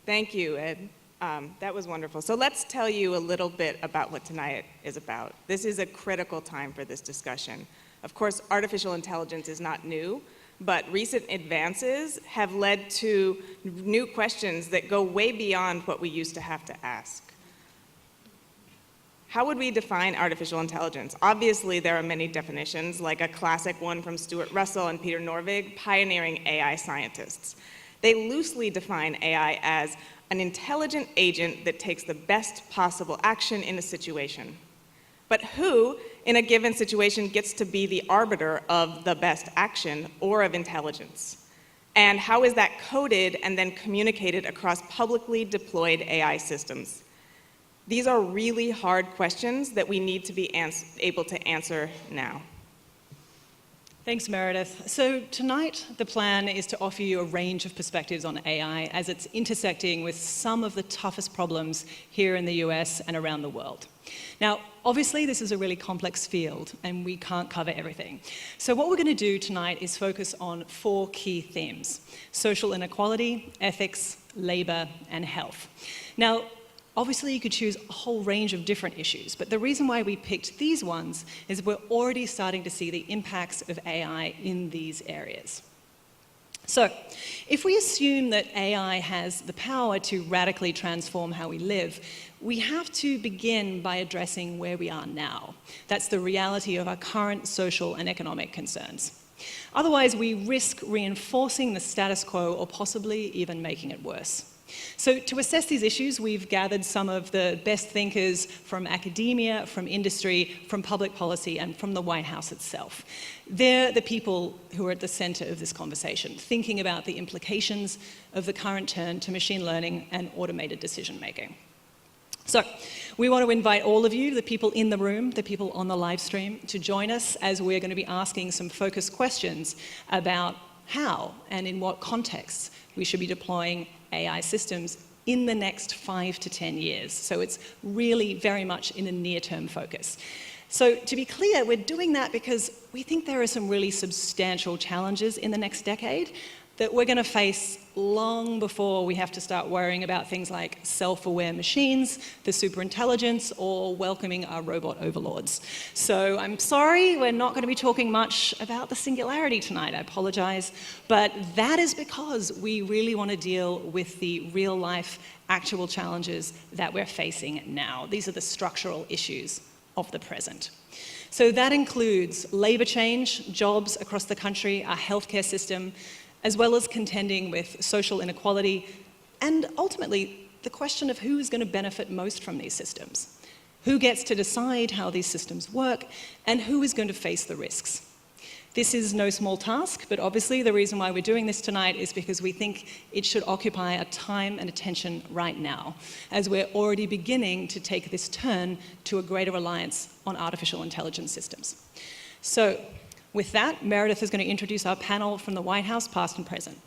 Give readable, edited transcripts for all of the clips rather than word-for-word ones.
Thank you, Ed. That was wonderful. So let's tell you a little bit about what tonight is about. This is a critical time for this discussion. Of course, artificial intelligence is not new, but recent advances have led to new questions that go way beyond what we used to have to ask. How would we define artificial intelligence? Obviously, there are many definitions, like a classic one from Stuart Russell and Peter Norvig, pioneering AI scientists. They loosely define AI as an intelligent agent that takes the best possible action in a situation. But who, in a given situation, gets to be the arbiter of the best action or of intelligence? And how is that coded and then communicated across publicly deployed AI systems? These are really hard questions that we need to be able to answer now. Thanks, Meredith. So tonight, the plan is to offer you a range of perspectives on AI as it's intersecting with some of the toughest problems here in the US and around the world. Now, obviously, this is a really complex field, and we can't cover everything. So what we're going to do tonight is focus on 4 key themes: social inequality, ethics, labor, and health. Now, obviously, you could choose a whole range of different issues, but the reason why we picked these ones is we're already starting to see the impacts of AI in these areas. So, if we assume that AI has the power to radically transform how we live, we have to begin by addressing where we are now. That's the reality of our current social and economic concerns. Otherwise, we risk reinforcing the status quo or possibly even making it worse. So to assess these issues, we've gathered some of the best thinkers from academia, from industry, from public policy, and from the White House itself. They're the people who are at the center of this conversation, thinking about the implications of the current turn to machine learning and automated decision-making. So we want to invite all of you, the people in the room, the people on the live stream, to join us as we're going to be asking some focused questions about how and in what contexts we should be deploying AI systems in the next 5 to 10 years. So it's really very much in a near-term focus. So to be clear, we're doing that because we think there are some really substantial challenges in the next decade that we're going to face long before we have to start worrying about things like self-aware machines, the superintelligence, or welcoming our robot overlords. So I'm sorry, we're not going to be talking much about the singularity tonight, I apologize, but that is because we really want to deal with the real-life, actual challenges that we're facing now. These are the structural issues of the present. So that includes labor change, jobs across the country, our healthcare system, as well as contending with social inequality, and ultimately, the question of who is going to benefit most from these systems. Who gets to decide how these systems work, and who is going to face the risks. This is no small task, but obviously the reason why we're doing this tonight is because we think it should occupy our time and attention right now, as we're already beginning to take this turn to a greater reliance on artificial intelligence systems. So, with that, Meredith is going to introduce our panel from the White House, past and present.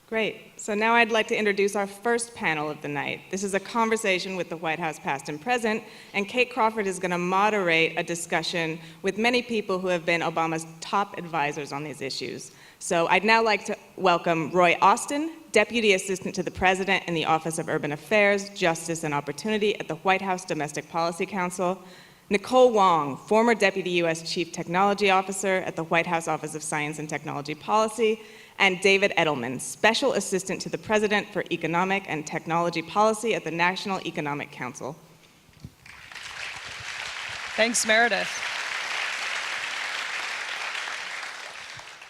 Great. So now I'd like to introduce our first panel of the night. This is a conversation with the White House past and present, and Kate Crawford is going to moderate a discussion with many people who have been Obama's top advisors on these issues. So I'd now like to welcome Roy Austin, Deputy Assistant to the President in the Office of Urban Affairs, Justice, and Opportunity at the White House Domestic Policy Council, NICOLE WONG, former Deputy U.S. Chief Technology Officer at the White House Office of Science and Technology Policy, and David EDELMAN, Special Assistant to the President for Economic and Technology Policy at the National Economic Council. Thanks, Meredith.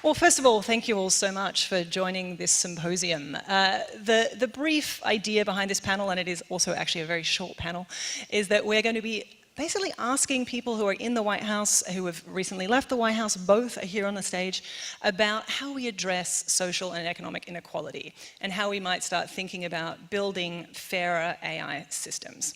Well, first of all, thank you all so much for joining this symposium. The brief idea behind this panel, and it is also actually a very short panel, is that we're going to be basically asking people who are in the White House, who have recently left the White House, both are here on the stage, about how we address social and economic inequality and how we might start thinking about building fairer AI systems.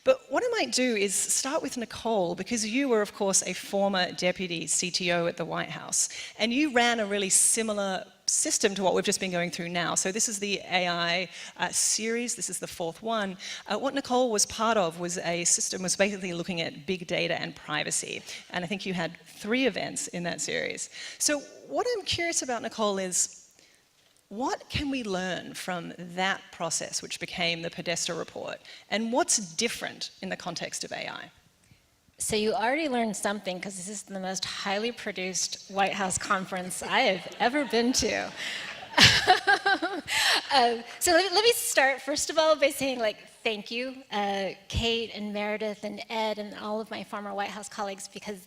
But what I might do is start with NICOLE, because you were, of course, a former deputy CTO at the White House, and you ran a really similar system to what we've just been going through now. So this is the AI series, this is the 4th one. What NICOLE was part of was a system was basically looking at big data and privacy. And I think you had 3 events in that series. So what I'm curious about, NICOLE, is What can we learn from that process, which became the Podesta report? And what's different in the context of AI? So you already learned something, because this is the most highly produced White House conference I have ever been to. So let me start, first of all, by saying, thank you, Kate and Meredith and Ed and all of my former White House colleagues, because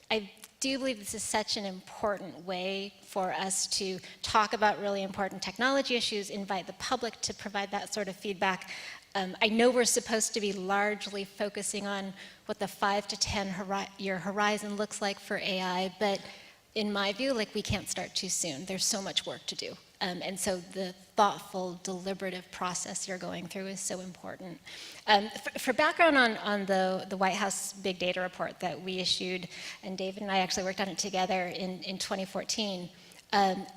I do believe this is such an important way for us to talk about really important technology issues, invite the public to provide that sort of feedback. I know we're supposed to be largely focusing on what the 5 to 10 year horizon looks like for AI, but in my view, we can't start too soon. There's so much work to do. And so the thoughtful, deliberative process you're going through is so important. For background on the White House Big Data report that we issued, and David and I actually worked on it together in 2014,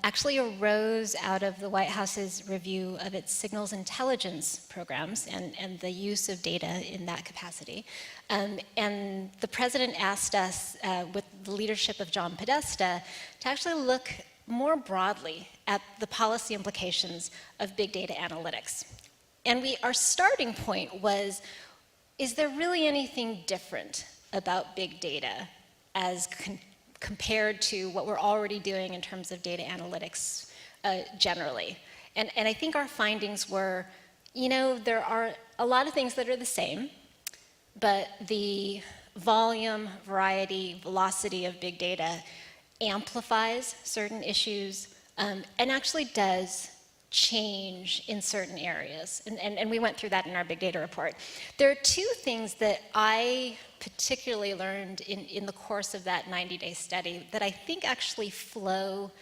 actually arose out of the White House's review of its signals intelligence programs and the use of data in that capacity. And the president asked us, with the leadership of John Podesta, to actually look more broadly at the policy implications of big data analytics. And our starting point was, is there really anything different about big data as compared to what we're already doing in terms of data analytics generally? And I think our findings were, there are a lot of things that are the same, but the volume, variety, velocity of big data amplifies certain issues and actually does change in certain areas. And we went through that in our big data report. There are two things that I particularly learned in the course of that 90-day study that I think actually flow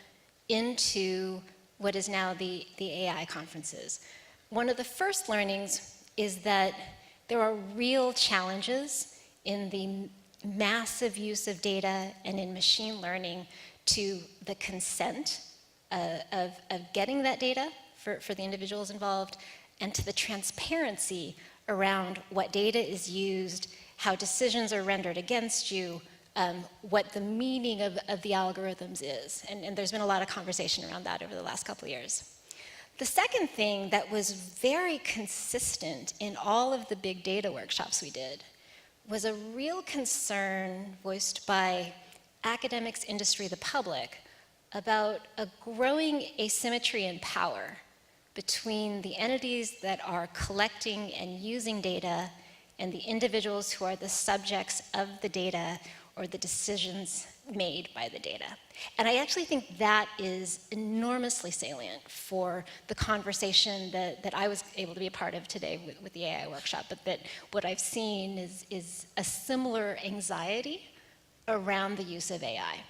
into what is now the AI conferences. One of the first learnings is that there are real challenges in the massive use of data and in machine learning to the consent of getting that data for the individuals involved, and to the transparency around what data is used, how decisions are rendered against you, what the meaning of the algorithms is. And there's been a lot of conversation around that over the last couple of years. The second thing that was very consistent in all of the big data workshops we did was a real concern voiced by academics, industry, the public, about a growing asymmetry in power between the entities that are collecting and using data and the individuals who are the subjects of the data or the decisions made by the data. And I actually think that is enormously salient for the conversation that I was able to be a part of today with the AI workshop, but that what I've seen is a similar anxiety around the use of AI.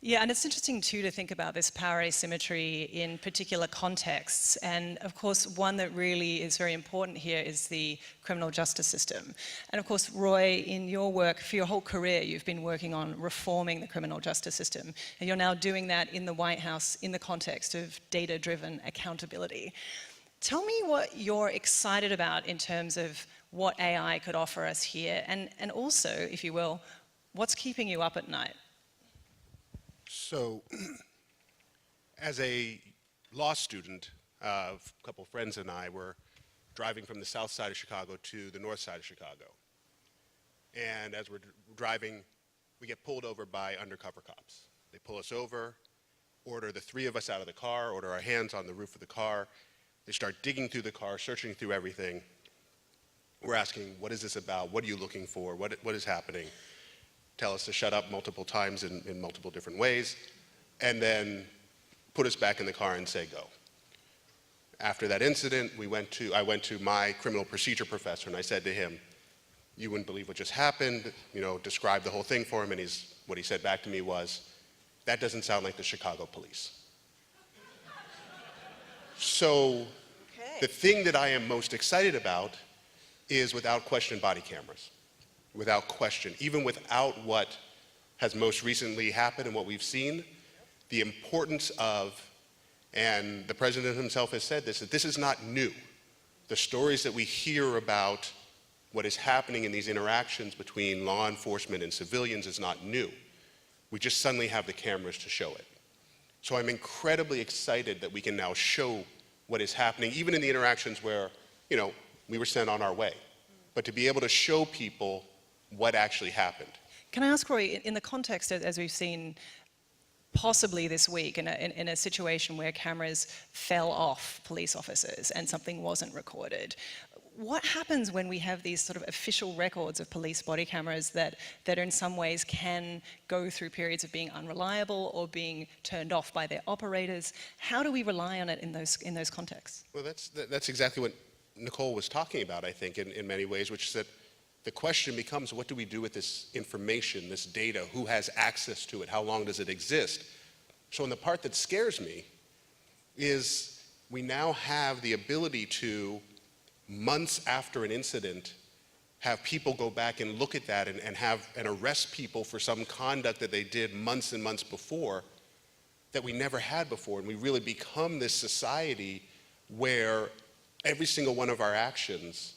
Yeah, and it's interesting too to think about this power asymmetry in particular contexts. And of course, one that really is very important here is the criminal justice system. And of course, Roy, in your work, for your whole career, you've been working on reforming the criminal justice system. And you're now doing that in the White House in the context of data-driven accountability. Tell me what you're excited about in terms of what AI could offer us here. And also, if you will, what's keeping you up at night? So, as a law student, a couple friends and I were driving from the south side of Chicago to the north side of Chicago. And as we're driving, we get pulled over by undercover cops. They pull us over, order the three of us out of the car, order our hands on the roof of the car. They start digging through the car, searching through everything. We're asking, what is this about? What are you looking for? What is happening? Tell us to shut up multiple times in multiple different ways, and then put us back in the car and say go. After that incident, I went to my criminal procedure professor, and I said to him, you wouldn't believe what just happened, describe the whole thing for him, and what he said back to me was, that doesn't sound like the Chicago police. So the thing that I am most excited about is, without question, body cameras. Without question, even without what has most recently happened and what we've seen, the importance of, and the president himself has said this, that this is not new. The stories that we hear about what is happening in these interactions between law enforcement and civilians is not new. We just suddenly have the cameras to show it. So I'm incredibly excited that we can now show what is happening, even in the interactions where, we were sent on our way. But to be able to show people what actually happened. Can I ask, Roy, in the context, as we've seen possibly this week, in a situation where cameras fell off police officers and something wasn't recorded, what happens when we have these sort of official records of police body cameras that in some ways can go through periods of being unreliable or being turned off by their operators? How do we rely on it in those contexts? Well, that's exactly what Nicole was talking about, I think, in many ways, which is that the question becomes, what do we do with this information, this data? Who has access to it? How long does it exist? So, the part that scares me is we now have the ability to, months after an incident, have people go back and look at that and arrest people for some conduct that they did months and months before that we never had before. And we really become this society where every single one of our actions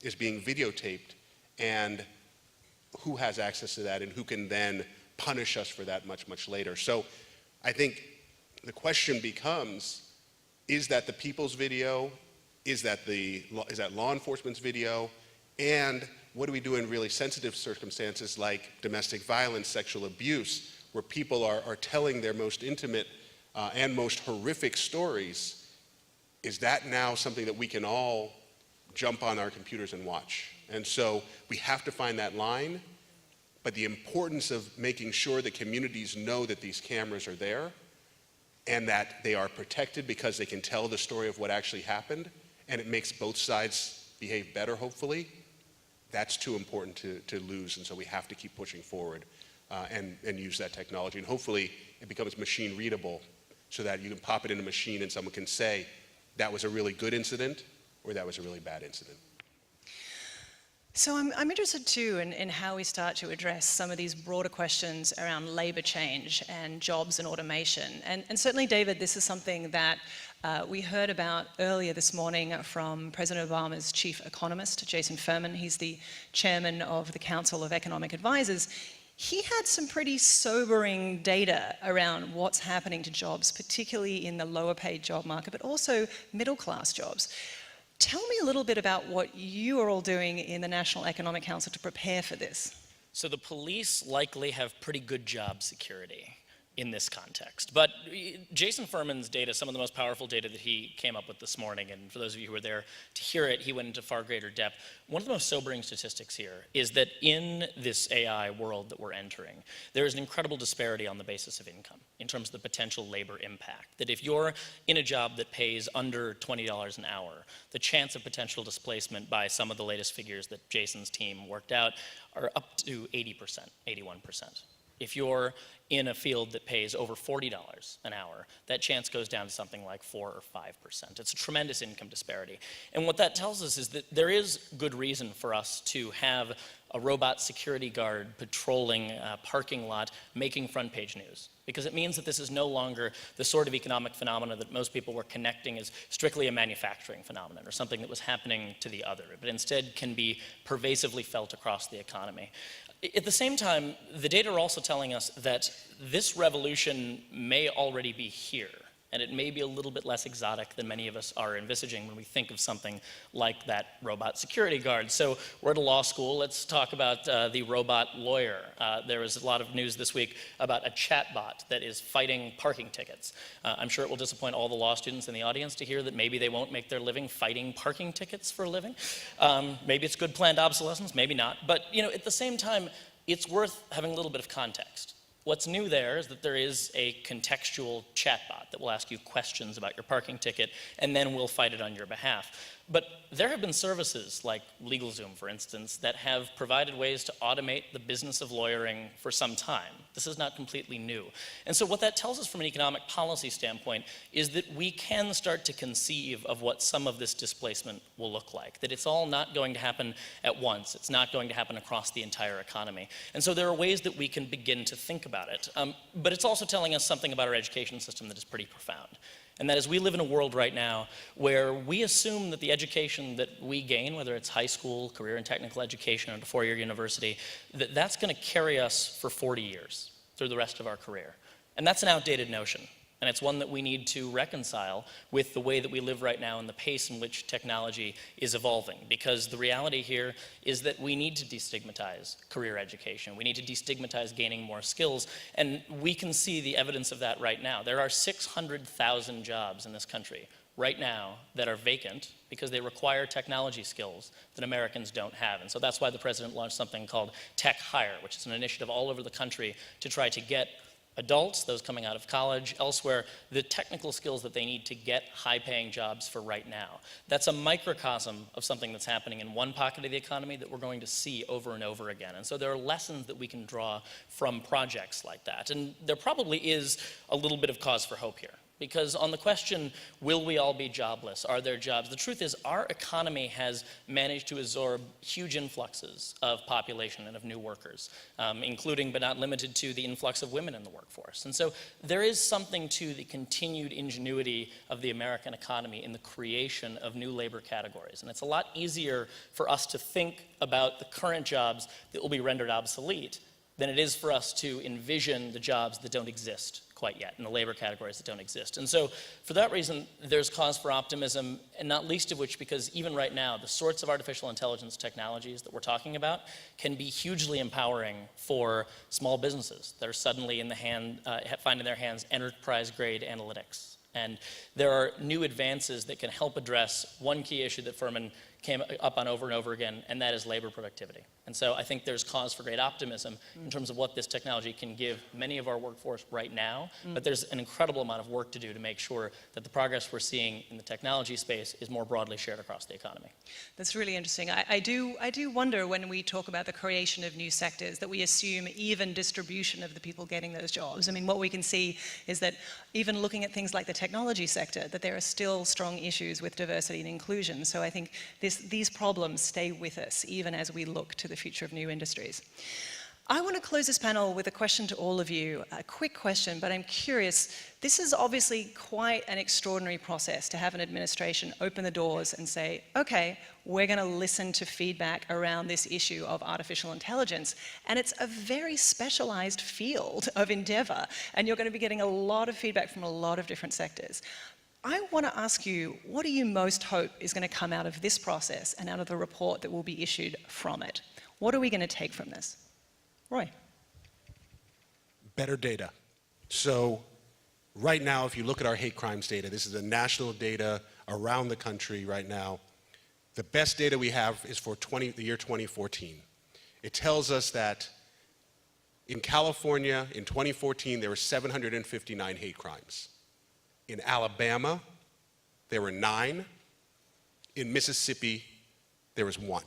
is being videotaped, and who has access to that and who can then punish us for that much, much later. So I think the question becomes, is that the people's video? Is that law enforcement's video? And what do we do in really sensitive circumstances like domestic violence, sexual abuse, where people are telling their most intimate and most horrific stories? Is that now something that we can all jump on our computers and watch? And so we have to find that line, but the importance of making sure that communities know that these cameras are there and that they are protected because they can tell the story of what actually happened, and it makes both sides behave better, hopefully, that's too important to lose. And so we have to keep pushing forward and use that technology. And hopefully it becomes machine readable so that you can pop it in a machine and someone can say, that was a really good incident or that was a really bad incident. So I'm interested too in how we start to address some of these broader questions around labor change and jobs and automation. And certainly, David, this is something that we heard about earlier this morning from President Obama's chief economist, Jason Furman. He's the chairman of the Council of Economic Advisors. He had some pretty sobering data around what's happening to jobs, particularly in the lower paid job market, but also middle class jobs. Tell me a little bit about what you are all doing in the National Economic Council to prepare for this. So the police likely have pretty good job security in this context. But Jason Furman's data, some of the most powerful data that he came up with this morning, and for those of you who were there to hear it, he went into far greater depth. One of the most sobering statistics here is that in this AI world that we're entering, there is an incredible disparity on the basis of income in terms of the potential labor impact. That if you're in a job that pays under $20 an hour, the chance of potential displacement by some of the latest figures that Jason's team worked out are up to 80%, 81%. If you're in a field that pays over $40 an hour, that chance goes down to something like 4 or 5%. It's a tremendous income disparity. And what that tells us is that there is good reason for us to have a robot security guard patrolling a parking lot making front page news. Because it means that this is no longer the sort of economic phenomena that most people were connecting as strictly a manufacturing phenomenon or something that was happening to the other, but instead can be pervasively felt across the economy. At the same time, the data are also telling us that this revolution may already be here, and it may be a little bit less exotic than many of us are envisaging when we think of something like that robot security guard. So we're at a law school. Let's talk about the robot lawyer. There was a lot of news this week about a chatbot that is fighting parking tickets. I'm sure it will disappoint all the law students in the audience to hear that maybe they won't make their living fighting parking tickets for a living. Maybe it's good planned obsolescence, maybe not. But at the same time, it's worth having a little bit of context. What's new there is that there is a contextual chatbot that will ask you questions about your parking ticket, and then we'll fight it on your behalf. But there have been services like LegalZoom, for instance, that have provided ways to automate the business of lawyering for some time. This is not completely new. And so what that tells us from an economic policy standpoint is that we can start to conceive of what some of this displacement will look like, that it's all not going to happen at once. It's not going to happen across the entire economy. And so there are ways that we can begin to think about it. But it's also telling us something about our education system that is pretty profound. And that is, we live in a world right now where we assume that the education that we gain, whether it's high school, career and technical education, or a four-year university, that's going to carry us for 40 years through the rest of our career. And that's an outdated notion. And it's one that we need to reconcile with the way that we live right now and the pace in which technology is evolving. Because the reality here is that we need to destigmatize career education. We need to destigmatize gaining more skills. And we can see the evidence of that right now. There are 600,000 jobs in this country right now that are vacant because they require technology skills that Americans don't have. And so that's why the president launched something called Tech Hire, which is an initiative all over the country to try to get adults, those coming out of college, elsewhere, the technical skills that they need to get high-paying jobs for right now. That's a microcosm of something that's happening in one pocket of the economy that we're going to see over and over again. And so there are lessons that we can draw from projects like that. And there probably is a little bit of cause for hope here. Because on the question, will we all be jobless? Are there jobs? The truth is our economy has managed to absorb huge influxes of population and of new workers, including but not limited to the influx of women in the workforce. And so there is something to the continued ingenuity of the American economy in the creation of new labor categories. And it's a lot easier for us to think about the current jobs that will be rendered obsolete than it is for us to envision the jobs that don't exist quite yet, in the labor categories that don't exist. And so for that reason, there's cause for optimism, and not least of which because even right now, the sorts of artificial intelligence technologies that we're talking about can be hugely empowering for small businesses that are suddenly in the find in their hands enterprise-grade analytics. And there are new advances that can help address one key issue that Furman came up on over and over again, and that is labor productivity. And so I think there's cause for great optimism in terms of what this technology can give many of our workforce right now, but there's an incredible amount of work to do to make sure that the progress we're seeing in the technology space is more broadly shared across the economy. That's really interesting. I do wonder when we talk about the creation of new sectors that we assume even distribution of the people getting those jobs. I mean, what we can see is that even looking at things like the technology sector, that there are still strong issues with diversity and inclusion. So I think these problems stay with us even as we look to the future of new industries. I want to close this panel with a question to all of you, a quick question, but I'm curious. This is obviously quite an extraordinary process to have an administration open the doors and say, okay, we're going to listen to feedback around this issue of artificial intelligence. And it's a very specialized field of endeavor, and you're going to be getting a lot of feedback from a lot of different sectors. I want to ask you, what do you most hope is going to come out of this process and out of the report that will be issued from it? What are we going to take from this? Roy. Better data. So right now, if you look at our hate crimes data, this is a national data around the country right now. The best data we have is for the year 2014. It tells us that in California, in 2014, there were 759 hate crimes. In Alabama, there were 9. In Mississippi, there was 1.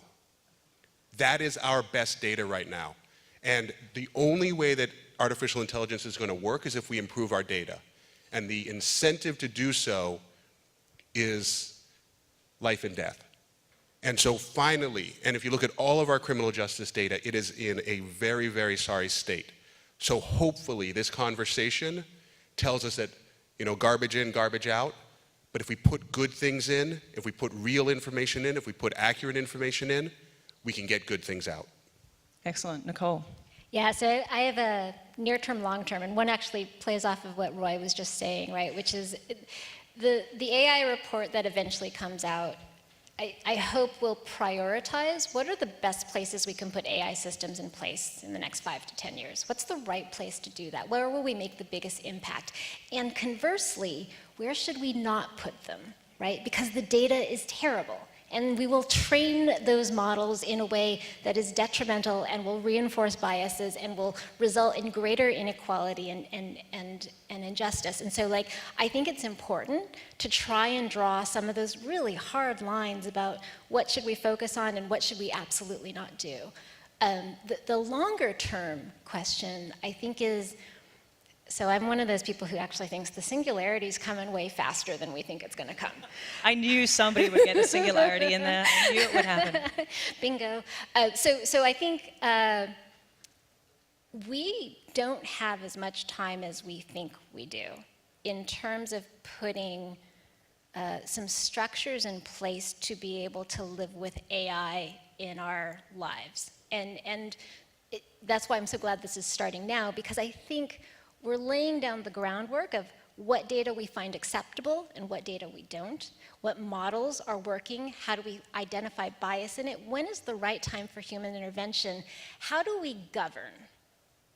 That is our best data right now. And the only way that artificial intelligence is going to work is if we improve our data. And the incentive to do so is life and death. And so finally, and if you look at all of our criminal justice data, it is in a very, very sorry state. So hopefully this conversation tells us that, garbage in, garbage out. But if we put good things in, if we put real information in, if we put accurate information in, we can get good things out. Excellent. Nicole. Yeah, so I have a near-term, long-term, and one actually plays off of what Roy was just saying, right, which is the AI report that eventually comes out, I hope will prioritize what are the best places we can put AI systems in place in the next 5 to 10 years. What's the right place to do that? Where will we make the biggest impact? And conversely, where should we not put them, right? Because the data is terrible. And we will train those models in a way that is detrimental and will reinforce biases and will result in greater inequality and injustice. And so, I think it's important to try and draw some of those really hard lines about what should we focus on and what should we absolutely not do. The longer term question, I think, is, so I'm one of those people who actually thinks the singularity is coming way faster than we think it's going to come. I knew somebody would get a singularity in there. I knew it would happen. Bingo. So I think we don't have as much time as we think we do in terms of putting some structures in place to be able to live with AI in our lives. And that's why I'm so glad this is starting now, because I think we're laying down the groundwork of what data we find acceptable and what data we don't, what models are working, how do we identify bias in it, when is the right time for human intervention, how do we govern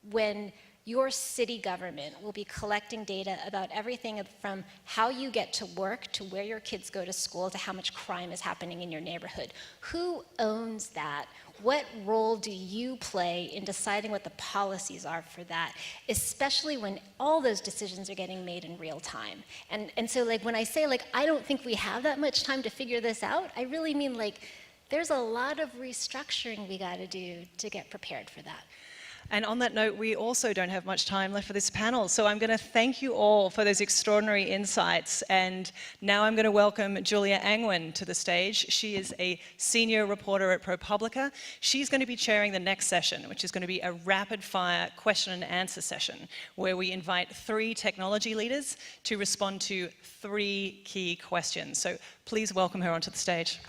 when your city government will be collecting data about everything from how you get to work, to where your kids go to school, to how much crime is happening in your neighborhood. Who owns that? What role do you play in deciding what the policies are for that, especially when all those decisions are getting made in real time? And so like when I say like, I don't think we have that much time to figure this out, I really mean like, there's a lot of restructuring we gotta do to get prepared for that. And on that note, we also don't have much time left for this panel, so I'm going to thank you all for those extraordinary insights. And now I'm going to welcome Julia Angwin to the stage. She is a senior reporter at ProPublica. She's going to be chairing the next session, which is going to be a rapid-fire question and answer session, where we invite 3 technology leaders to respond to 3 key questions. So please welcome her onto the stage.